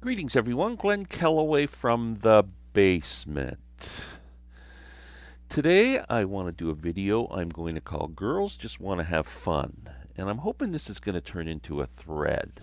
Greetings, everyone. Glenn Kellaway from the basement. Today, I want to do a video I'm going to call Girls Just Want to Have Fun. And I'm hoping this is going to turn into a thread.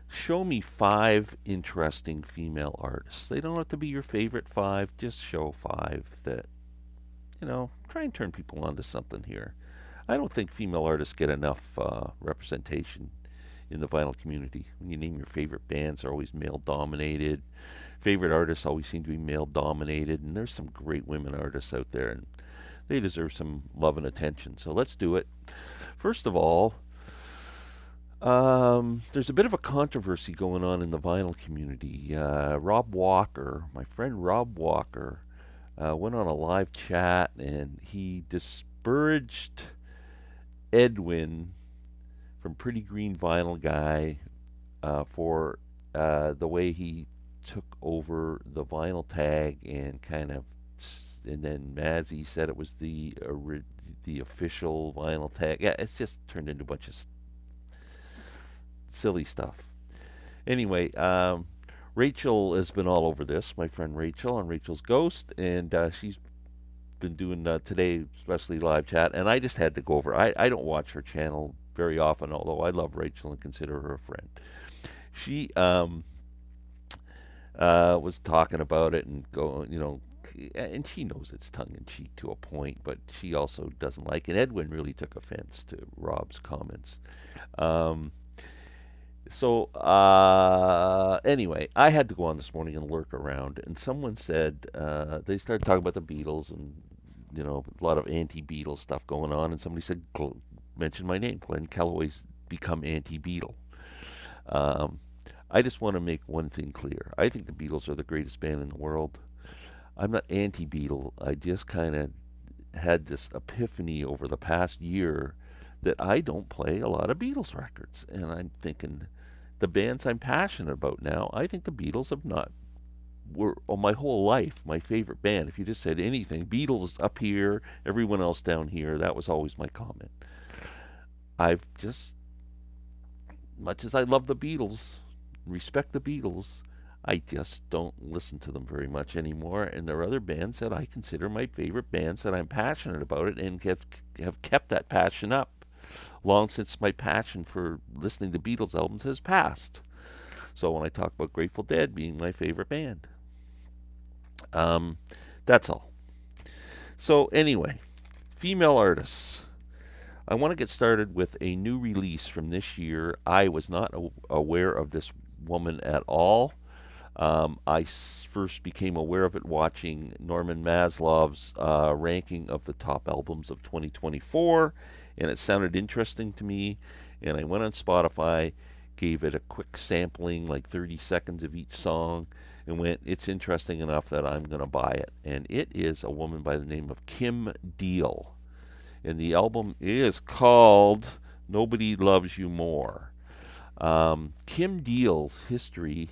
Show me 5 interesting female artists. They don't have to be your favorite 5, just show 5 that, try and turn people onto something here. I don't think female artists get enough representation in the vinyl community. When you name your favorite bands, they're always male dominated. Favorite artists always seem to be male dominated, and there's some great women artists out there, and they deserve some love and attention. So let's do it. First of all, there's a bit of a controversy going on in the vinyl community. Rob Walker, my friend Rob Walker, went on a live chat and he disparaged Edwin from Pretty Green Vinyl Guy for the way he took over the vinyl tag and and then Mazzy said it was the official vinyl tag. Yeah, it's just turned into a bunch of silly stuff. Anyway, Rachel has been all over this. My friend Rachel on Rachel's Ghost, and she's been doing today, especially live chat, and I just had to go over. I don't watch her channel very often, although I love Rachel and consider her a friend. She was talking about it and going, and she knows it's tongue in cheek to a point, but she also doesn't like it. Edwin really took offense to Rob's comments. Um, anyway, I had to go on this morning and lurk around, and someone said they started talking about the Beatles and a lot of anti-Beatles stuff going on, and somebody said mention my name, Glenn Kellaway's become anti-Beatle. Um, I just want to make one thing clear. I think the Beatles are the greatest band in the world. I'm not anti-Beatle. I just kind of had this epiphany over the past year that I don't play a lot of Beatles records. And I'm thinking, the bands I'm passionate about now, I think the Beatles have not, were my whole life my favorite band. If you just said anything, Beatles up here, everyone else down here, that was always my comment. I've just, much as I love the Beatles, respect the Beatles, I just don't listen to them very much anymore. And there are other bands that I consider my favorite bands that I'm passionate about it and have kept that passion up long since my passion for listening to Beatles albums has passed. So when I talk about Grateful Dead being my favorite band, um, that's all. So anyway, female artists. I want to get started with a new release from this year. I was not aware of this woman at all. First became aware of it watching Norman Maslov's ranking of the top albums of 2024, and it sounded interesting to me. And I went on Spotify, gave it a quick sampling, like 30 seconds of each song, and went, it's interesting enough that I'm going to buy it. And it is a woman by the name of Kim Deal. And the album is called Nobody Loves You More. Kim Deal's history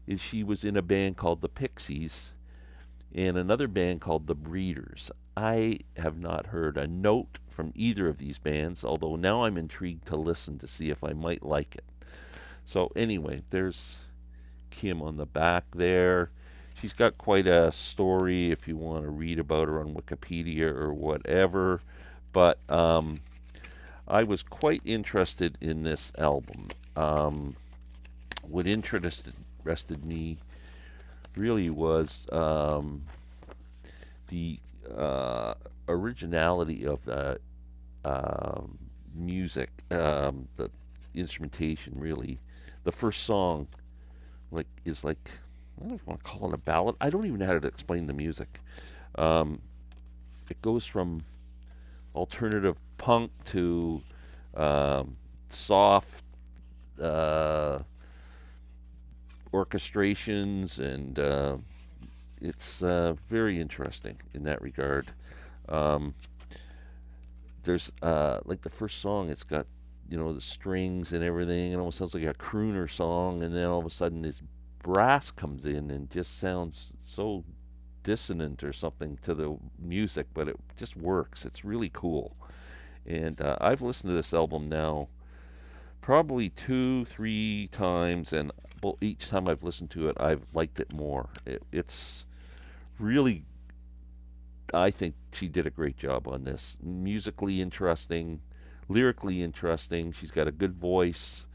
is she was in a band called the Pixies and another band called the Breeders. I have not heard a note from either of these bands, although now I'm intrigued to listen to see if I might like it. So anyway, there's Kim on the back there. She's got quite a story if you want to read about her on Wikipedia or whatever. But I was quite interested in this album. What interested me really was the originality of the music, the instrumentation. Really, the first song is like, I don't know if you want to call it a ballad. I don't even know how to explain the music. Um, it goes from alternative punk to soft orchestrations, and it's very interesting in that regard. Um, there's like the first song, it's got the strings and everything, and it almost sounds like a crooner song, and then all of a sudden this brass comes in and just sounds so dissonant or something to the music, but it just works. It's really cool. And I've listened to this album now probably 2, 3 times, and each time I've listened to it, I've liked it more. It's really, I think she did a great job on this. Musically interesting, lyrically interesting. She's got a good voice.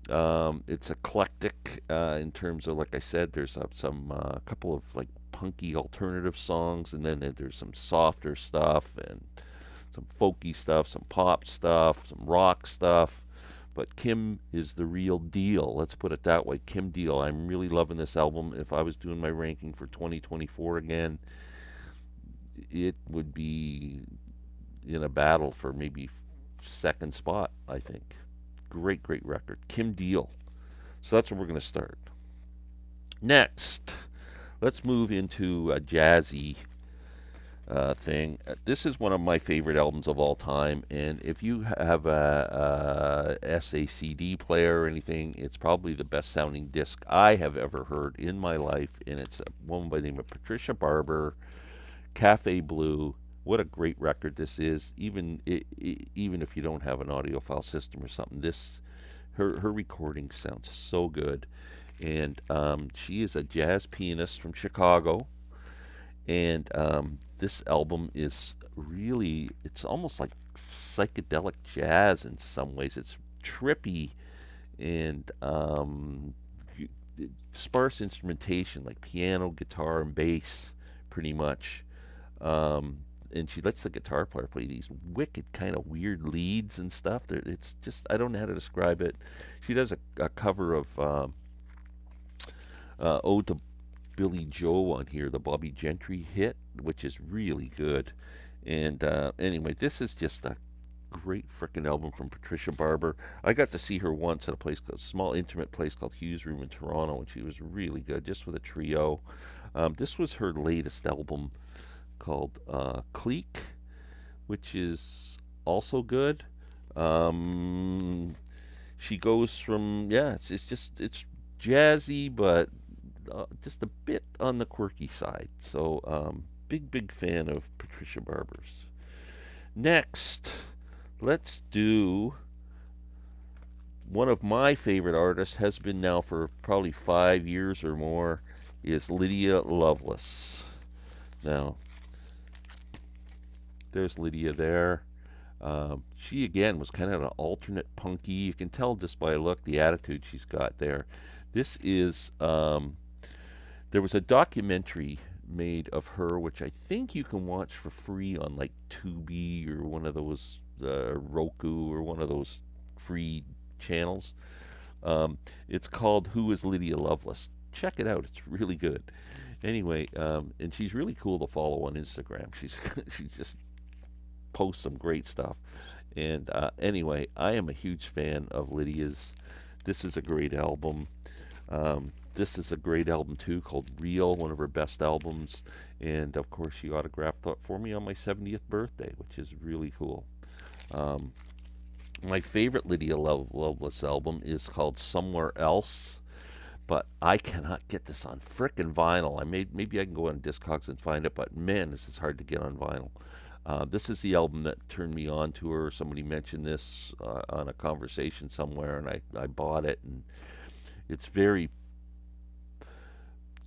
It's eclectic in terms of, like I said, there's some couple of like punky alternative songs, and then there's some softer stuff and some folky stuff, some pop stuff, some rock stuff. But Kim is the real deal. Let's put it that way. Kim Deal. I'm really loving this album. If I was doing my ranking for 2024 again, it would be in a battle for maybe second spot, I think. Great, great record. Kim Deal. So that's where we're going to start. Next, let's move into a jazzy thing. This is one of my favorite albums of all time, and if you have a SACD player or anything, it's probably the best sounding disc I have ever heard in my life, and it's a woman by the name of Patricia Barber, Cafe Blue. What a great record this is. Even if you don't have an audiophile system or something, her recording sounds so good. And she is a jazz pianist from Chicago. And this album is really, it's almost like psychedelic jazz in some ways. It's trippy and sparse instrumentation, like piano, guitar, and bass, pretty much. And she lets the guitar player play these wicked kind of weird leads and stuff. It's just, I don't know how to describe it. She does a cover of Ode to Billy Joe on here, the Bobby Gentry hit, which is really good. And anyway, this is just a great frickin' album from Patricia Barber. I got to see her once at a small intimate place called Hughes Room in Toronto, and she was really good, just with a trio. This was her latest album called Clique, which is also good. She goes from, it's jazzy, but just a bit on the quirky side. So big fan of Patricia Barber's. Next, let's do one of my favorite artists, has been now for probably 5 years or more, is Lydia Loveless. Now, there's Lydia there. She again was kind of an alternate punky. You can tell just by a look, the attitude she's got there. This is there was a documentary made of her, which I think you can watch for free on like Tubi or one of those Roku or one of those free channels. It's called "Who is Lydia Loveless?" Check it out; it's really good. Anyway, and she's really cool to follow on Instagram. She just posts some great stuff. And anyway, I am a huge fan of Lydia's. This is a great album. This is a great album too, called Real, one of her best albums. And of course, she autographed it for me on my 70th birthday, which is really cool. My favorite Lydia Loveless album is called Somewhere Else, but I cannot get this on frickin' vinyl. Maybe I can go on Discogs and find it, but man, this is hard to get on vinyl. This is the album that turned me on to her. Somebody mentioned this on a conversation somewhere, and I bought it, and it's very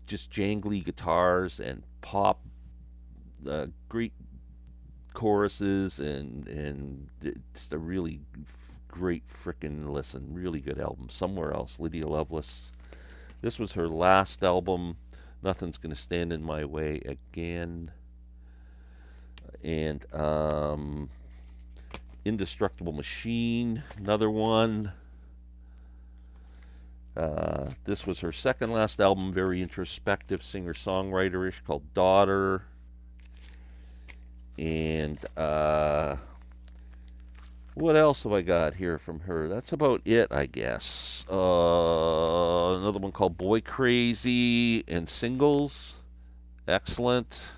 just jangly guitars and pop, great choruses, and it's a really great frickin' listen. Really good album. Somewhere Else, Lydia Loveless. This was her last album. Nothing's Gonna Stand in My Way Again. And Indestructible Machine, another one. This was her second last album, very introspective, singer-songwriter-ish, called Daughter. And what else have I got here from her? That's about it, I guess. Another one called Boy Crazy and Singles. Excellent.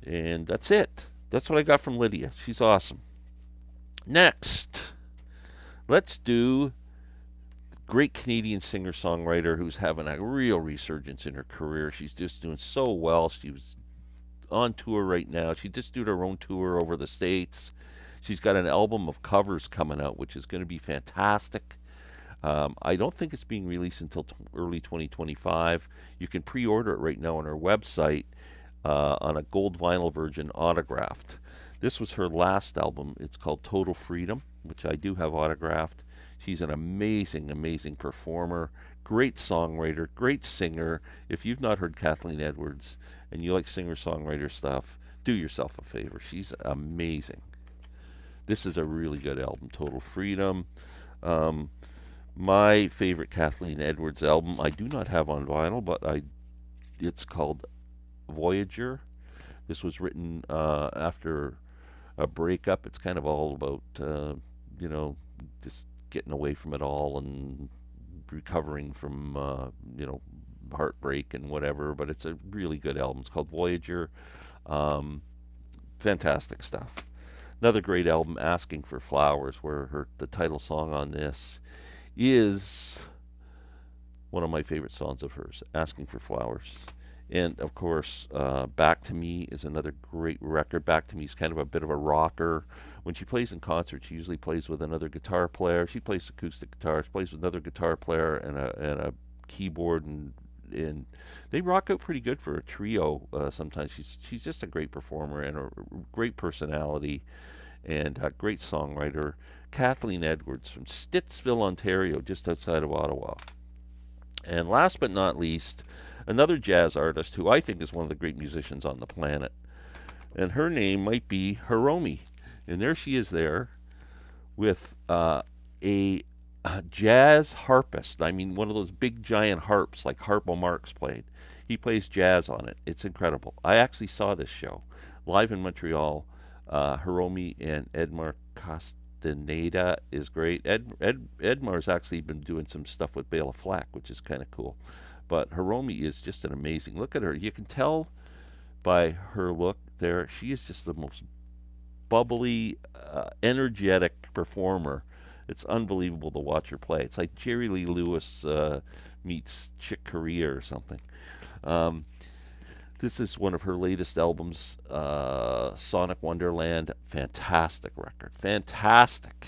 And that's it. That's what I got from Lydia. She's awesome. Next, let's do great Canadian singer-songwriter who's having a real resurgence in her career. She's just doing so well. She was on tour right now. She just did her own tour over the States. She's got an album of covers coming out, which is going to be fantastic. I don't think it's being released until early 2025. You can pre-order it right now on her website on a gold vinyl version autographed. This was her last album. It's called Total Freedom, which I do have autographed. She's an amazing, amazing performer, great songwriter, great singer. If you've not heard Kathleen Edwards and you like singer-songwriter stuff, do yourself a favor. She's amazing. This is a really good album, Total Freedom. Um, my favorite Kathleen Edwards album, I do not have on vinyl, but it's called Voyager. This was written after a breakup. It's kind of all about, you know, just getting away from it all and recovering from, heartbreak and whatever. But it's a really good album. It's called Voyager. Um, Fantastic stuff. Another great album, Asking for Flowers, where the title song on this is one of my favorite songs of hers, Asking for Flowers. And of course, Back to Me is another great record. Back to Me is kind of a bit of a rocker. When she plays in concert, she usually plays with another guitar player. She plays acoustic guitar. She plays with another guitar player and a keyboard, and they rock out pretty good for a trio. Sometimes she's just a great performer and a great personality and a great songwriter. Kathleen Edwards from Stittsville, Ontario, just outside of Ottawa. And last but not least, another jazz artist who I think is one of the great musicians on the planet. And her name might be Hiromi. And there she is there with a jazz harpist. I mean, one of those big giant harps like Harpo Marx played. He plays jazz on it. It's incredible. I actually saw this show live in Montreal. Hiromi and Edmar Castaneda is great. Edmar's actually been doing some stuff with Bela Flack, which is kind of cool. But Hiromi is just an amazing. Look at her. You can tell by her look there. She is just the most bubbly, energetic performer. It's unbelievable to watch her play. It's like Jerry Lee Lewis meets Chick Corea or something. Um, this is one of her latest albums, Sonic Wonderland. Fantastic record. Fantastic.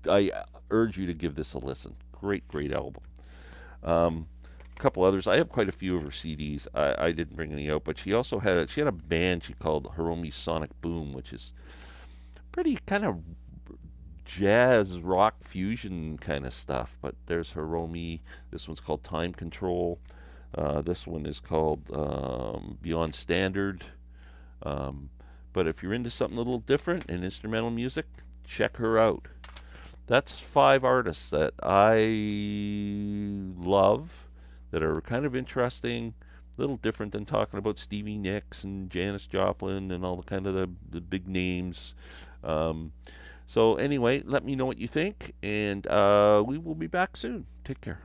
I urge you to give this a listen. Great, great album. A couple others. I have quite a few of her CDs. I didn't bring any out, but she also had a band she called Hiromi Sonic Boom, which is pretty kind of jazz rock fusion kind of stuff. But there's Hiromi. This one's called Time Control. This one is called Beyond Standard. Um, but if you're into something a little different in instrumental music, check her out. That's 5 artists that I love, that are kind of interesting, a little different than talking about Stevie Nicks and Janis Joplin and all the kind of the big names. So anyway, let me know what you think, and we will be back soon. Take care.